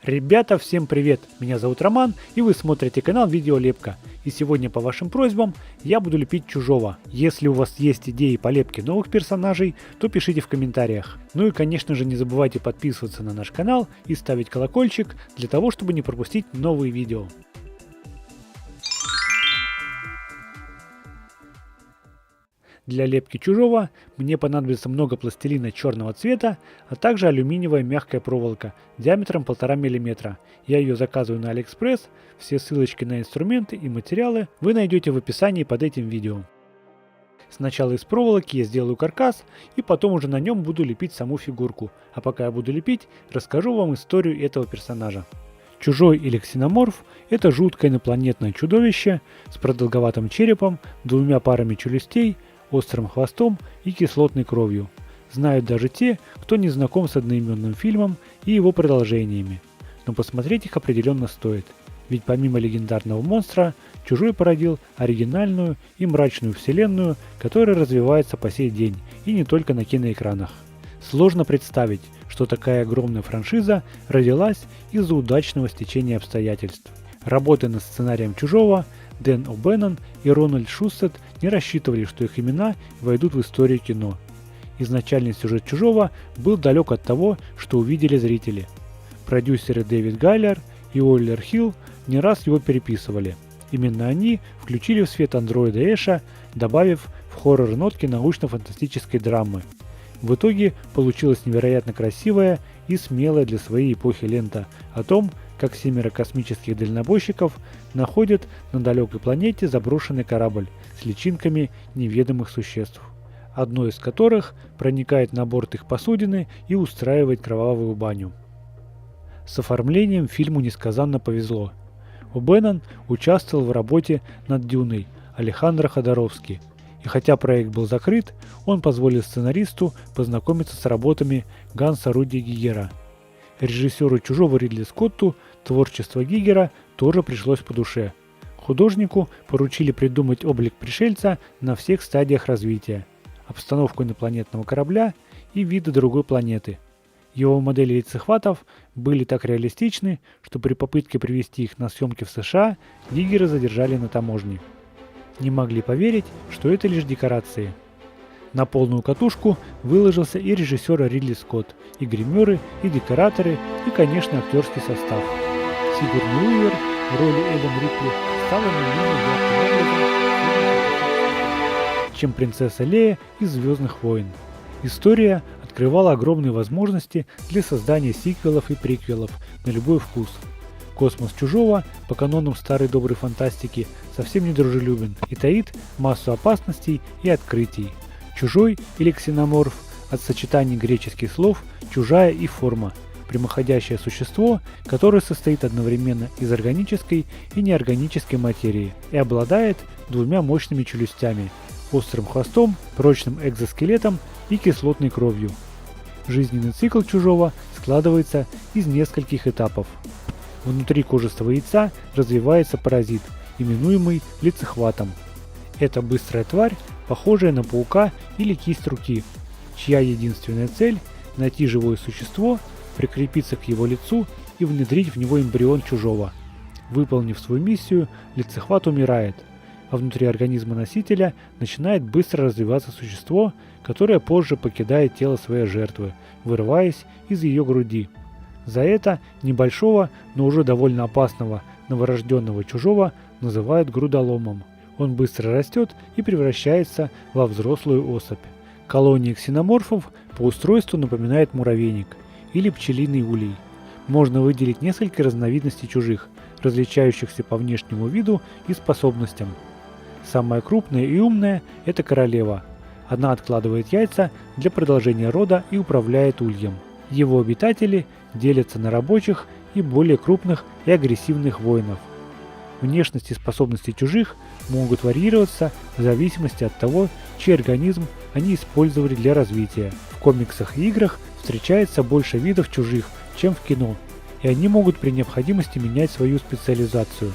Ребята, всем привет! Меня зовут Роман, и вы смотрите канал Видеолепка. И сегодня по вашим просьбам я буду лепить чужого. Если у вас есть идеи по лепке новых персонажей, то пишите в комментариях. Ну и конечно же не забывайте подписываться на наш канал и ставить колокольчик для того, чтобы не пропустить новые видео. Для лепки чужого мне понадобится много пластилина черного цвета, а также алюминиевая мягкая проволока диаметром 1,5 мм. Я ее заказываю на AliExpress, все ссылочки на инструменты и материалы вы найдете в описании под этим видео. Сначала из проволоки я сделаю каркас и потом уже на нем буду лепить саму фигурку, а пока я буду лепить, расскажу вам историю этого персонажа. Чужой или ксеноморф – это жуткое инопланетное чудовище с продолговатым черепом, двумя парами челюстей, острым хвостом и кислотной кровью. Знают даже те, кто не знаком с одноименным фильмом и его продолжениями. Но посмотреть их определенно стоит, ведь помимо легендарного монстра, Чужой породил оригинальную и мрачную вселенную, которая развивается по сей день и не только на киноэкранах. Сложно представить, что такая огромная франшиза родилась из-за удачного стечения обстоятельств. Работая над сценарием Чужого, Дэн О'Беннон и Рональд Шустед не рассчитывали, что их имена войдут в историю кино. Изначальный сюжет Чужого был далек от того, что увидели зрители. Продюсеры Дэвид Гайлер и Уоллер Хилл не раз его переписывали. Именно они включили в свет андроида Эша, добавив в хоррор нотки научно-фантастической драмы. В итоге получилась невероятно красивая и смелая для своей эпохи лента о том, как 7 космических дальнобойщиков находят на далекой планете заброшенный корабль с личинками неведомых существ, одно из которых проникает на борт их посудины и устраивает кровавую баню. С оформлением фильму несказанно повезло. О'Беннон участвовал в работе над «Дюной» Алехандро Ходоровски, и хотя проект был закрыт, он позволил сценаристу познакомиться с работами Ганса Руди Гигера. Режиссеру «Чужого» Ридли Скотту творчество Гигера тоже пришлось по душе. Художнику поручили придумать облик пришельца на всех стадиях развития, обстановку инопланетного корабля и виды другой планеты. Его модели лицехватов были так реалистичны, что при попытке привезти их на съемки в США Гигера задержали на таможне. Не могли поверить, что это лишь декорации. На полную катушку выложился и режиссер Ридли Скотт, и гримеры, и декораторы, и, конечно, актерский состав. Сигурни Уивер в роли Эллен Рипли стала не менее ярким образом, чем принцесса Лея из «Звездных войн». История открывала огромные возможности для создания сиквелов и приквелов на любой вкус. Космос Чужого по канонам старой доброй фантастики совсем не дружелюбен и таит массу опасностей и открытий. Чужой или ксеноморф от сочетаний греческих слов «чужая» и «форма», прямоходящее существо, которое состоит одновременно из органической и неорганической материи и обладает двумя мощными челюстями, острым хвостом, прочным экзоскелетом и кислотной кровью. Жизненный цикл Чужого складывается из нескольких этапов. Внутри кожистого яйца развивается паразит, именуемый лицехватом. Это быстрая тварь, похожая на паука или кисть руки, чья единственная цель – найти живое существо, прикрепиться к его лицу и внедрить в него эмбрион Чужого. Выполнив свою миссию, лицехват умирает, а внутри организма носителя начинает быстро развиваться существо, которое позже покидает тело своей жертвы, вырываясь из ее груди. За это небольшого, но уже довольно опасного новорожденного Чужого называют грудоломом. Он быстро растет и превращается во взрослую особь. Колония ксеноморфов по устройству напоминает муравейник или пчелиный улей. Можно выделить несколько разновидностей чужих, различающихся по внешнему виду и способностям. Самая крупная и умная – это королева. Она откладывает яйца для продолжения рода и управляет ульем. Его обитатели делятся на рабочих и более крупных и агрессивных воинов. Внешность и способности чужих могут варьироваться в зависимости от того, чей организм они использовали для развития. В комиксах и играх встречается больше видов чужих, чем в кино, и они могут при необходимости менять свою специализацию.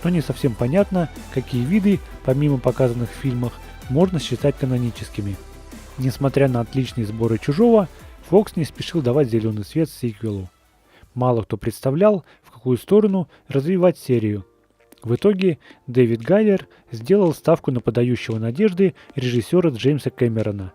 Но не совсем понятно, какие виды, помимо показанных в фильмах, можно считать каноническими. Несмотря на отличные сборы Чужого, Фокс не спешил давать зеленый свет сиквелу. Мало кто представлял, в какую сторону развивать серию. В итоге Дэвид Гайер сделал ставку на подающего надежды режиссера Джеймса Кэмерона.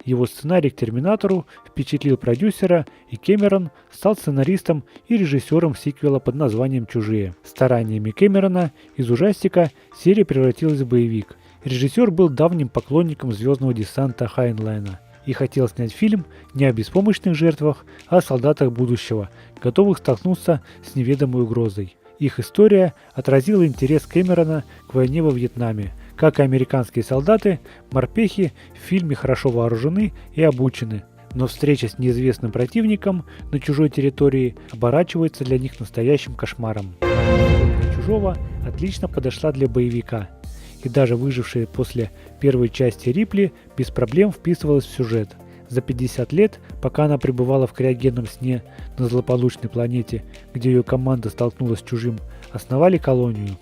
Его сценарий к «Терминатору» впечатлил продюсера, и Кэмерон стал сценаристом и режиссером сиквела под названием «Чужие». Стараниями Кэмерона из ужастика серия превратилась в боевик. Режиссер был давним поклонником «Звездного десанта» Хайнлайна и хотел снять фильм не о беспомощных жертвах, а о солдатах будущего, готовых столкнуться с неведомой угрозой. Их история отразила интерес Кэмерона к войне во Вьетнаме. Как и американские солдаты, морпехи в фильме хорошо вооружены и обучены, но встреча с неизвестным противником на чужой территории оборачивается для них настоящим кошмаром. «Чужого» отлично подошла для боевика, и даже выжившая после первой части Рипли без проблем вписывалась в сюжет. За 50 лет, пока она пребывала в криогенном сне на злополучной планете, где ее команда столкнулась с чужим, основали колонию.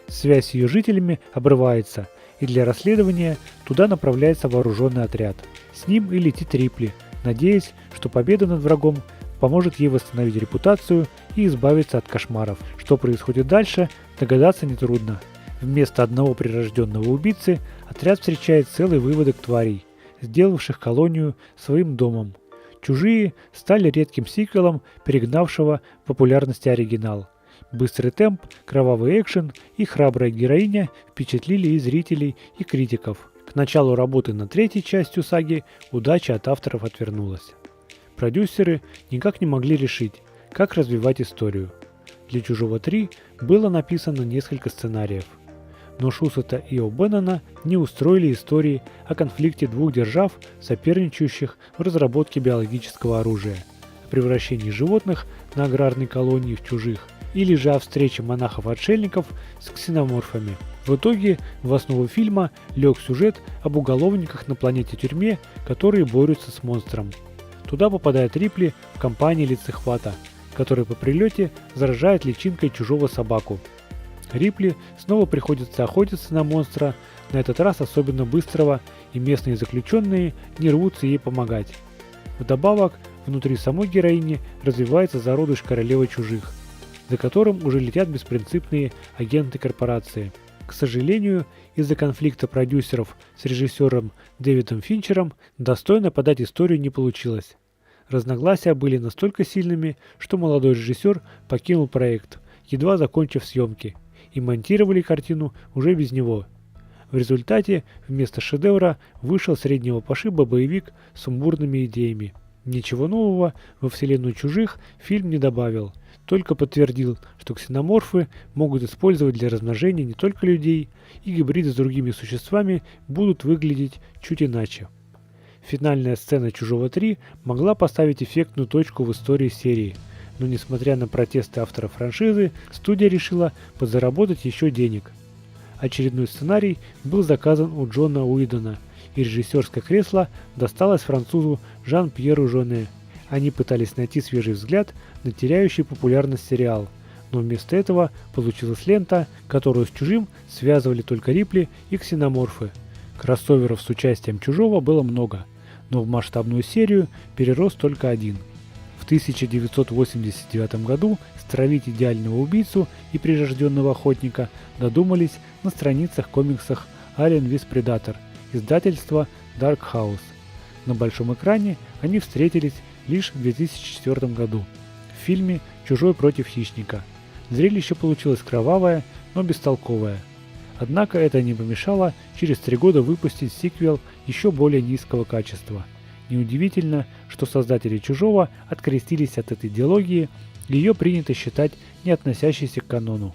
Связь с ее жителями обрывается, и для расследования туда направляется вооруженный отряд. С ним и летит Рипли, надеясь, что победа над врагом поможет ей восстановить репутацию и избавиться от кошмаров. Что происходит дальше, догадаться нетрудно. Вместо одного прирожденного убийцы отряд встречает целый выводок тварей, сделавших колонию своим домом. «Чужие» стали редким сиквелом, перегнавшего в популярности оригинал. Быстрый темп, кровавый экшен и храбрая героиня впечатлили и зрителей, и критиков. К началу работы над третьей частью саги удача от авторов отвернулась. Продюсеры никак не могли решить, как развивать историю. Для «Чужого 3» было написано несколько сценариев. Но Шусета и О'Беннона не устроили истории о конфликте двух держав, соперничающих в разработке биологического оружия, о превращении животных на аграрной колонии в чужих, или же о встрече монахов-отшельников с ксеноморфами. В итоге в основу фильма лег сюжет об уголовниках на планете-тюрьме, которые борются с монстром. Туда попадает Рипли в компании лицехвата, который по прилете заражает личинкой чужого собаку. Рипли снова приходится охотиться на монстра, на этот раз особенно быстрого, и местные заключенные не рвутся ей помогать. Вдобавок, внутри самой героини развивается зародыш королевы чужих, за которым уже летят беспринципные агенты корпорации. К сожалению, из-за конфликта продюсеров с режиссером Дэвидом Финчером достойно подать историю не получилось. Разногласия были настолько сильными, что молодой режиссер покинул проект, едва закончив съемки, и монтировали картину уже без него. В результате вместо шедевра вышел среднего пошиба боевик с сумбурными идеями. Ничего нового во вселенную чужих фильм не добавил, только подтвердил, что ксеноморфы могут использовать для размножения не только людей, и гибриды с другими существами будут выглядеть чуть иначе. Финальная сцена «Чужого 3» могла поставить эффектную точку в истории серии, но несмотря на протесты авторов франшизы, студия решила подзаработать еще денег. Очередной сценарий был заказан у Джона Уидона, и режиссерское кресло досталось французу Жан-Пьеру Жоне. Они пытались найти свежий взгляд на теряющий популярность сериал, но вместо этого получилась лента, которую с чужим связывали только Рипли и ксеноморфы. Кроссоверов с участием чужого было много, но в масштабную серию перерос только один. В 1989 году стравить идеального убийцу и прирожденного охотника додумались на страницах комиксах Alien vs Predator, издательства Dark Horse. На большом экране они встретились лишь в 2004 году в фильме «Чужой против хищника». Зрелище получилось кровавое, но бестолковое. Однако это не помешало через 3 года выпустить сиквел еще более низкого качества. Неудивительно, что создатели «Чужого» открестились от этой идеологии, и ее принято считать не относящейся к канону.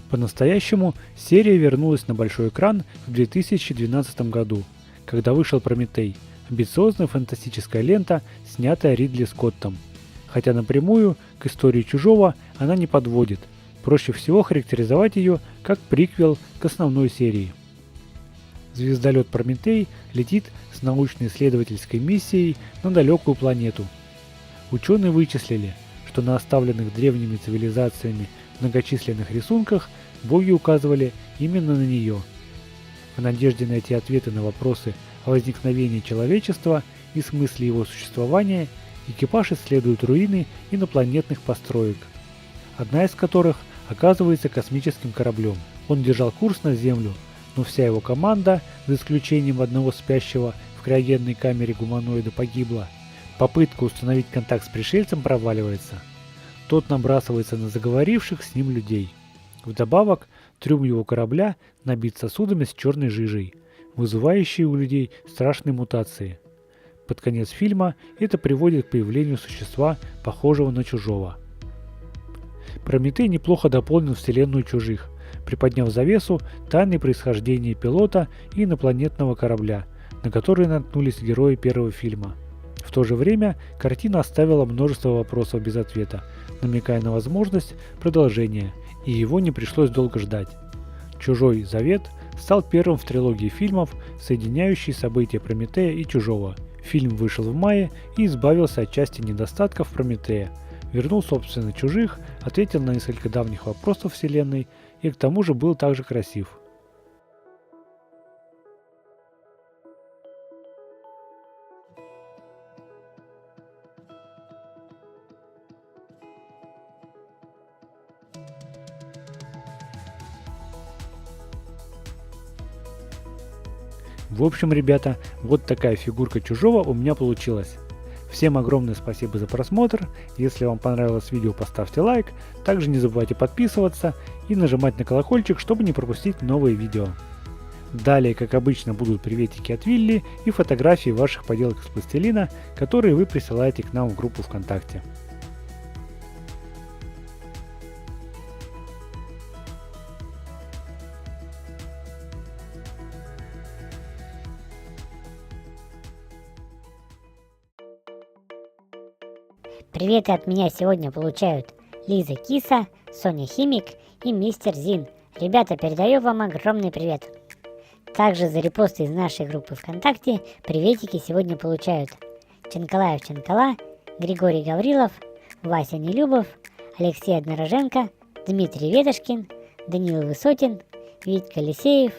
По-настоящему серия вернулась на большой экран в 2012 году, когда вышел «Прометей», амбициозная фантастическая лента, снятая Ридли Скоттом. Хотя напрямую к истории «Чужого» она не подводит, проще всего характеризовать ее как приквел к основной серии. Звездолет «Прометей» летит с научно-исследовательской миссией на далекую планету. Ученые вычислили, что на оставленных древними цивилизациями многочисленных рисунках боги указывали именно на нее. В надежде найти ответы на вопросы о возникновении человечества и смысле его существования, Экипаж исследует руины инопланетных построек, одна из которых оказывается космическим кораблем. Он держал курс на Землю, но вся его команда, за исключением одного спящего в криогенной камере гуманоида, погибла. Попытка установить контакт с пришельцем проваливается. Тот набрасывается на заговоривших с ним людей. Вдобавок, трюм его корабля набит сосудами с черной жижей, вызывающей у людей страшные мутации. Под конец фильма это приводит к появлению существа, похожего на чужого. Прометей неплохо дополнил вселенную чужих, приподняв завесу тайны происхождения пилота и инопланетного корабля, на который наткнулись герои первого фильма. В то же время картина оставила множество вопросов без ответа, намекая на возможность продолжения, и его не пришлось долго ждать. «Чужой завет» стал первым в трилогии фильмов, соединяющий события Прометея и Чужого. Фильм вышел в мае и избавился от части недостатков Прометея, вернул собственно Чужих, ответил на несколько давних вопросов вселенной и к тому же был также красив. В общем, ребята, вот такая фигурка Чужого у меня получилась. Всем огромное спасибо за просмотр. Если вам понравилось видео, поставьте лайк. Также не забывайте подписываться и нажимать на колокольчик, чтобы не пропустить новые видео. Далее, как обычно, будут приветики от Вилли и фотографии ваших поделок из пластилина, которые вы присылаете к нам в группу ВКонтакте. Приветы от меня сегодня получают Лиза Киса, Соня Химик и Мистер Зин. Ребята, передаю вам огромный привет. Также за репосты из нашей группы ВКонтакте приветики сегодня получают Ченкалаев Ченкала, Григорий Гаврилов, Вася Нелюбов, Алексей Однороженко, Дмитрий Ветошкин, Даниил Высотин, Витька Лисеев,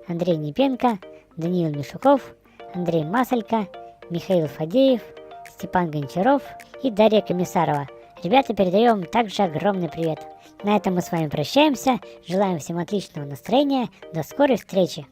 Андрей Непенко, Даниил Мишуков, Андрей Масалько, Михаил Фадеев, Степан Гончаров и Дарья Комиссарова. Ребята, передаем также огромный привет. На этом мы с вами прощаемся. Желаем всем отличного настроения. До скорой встречи.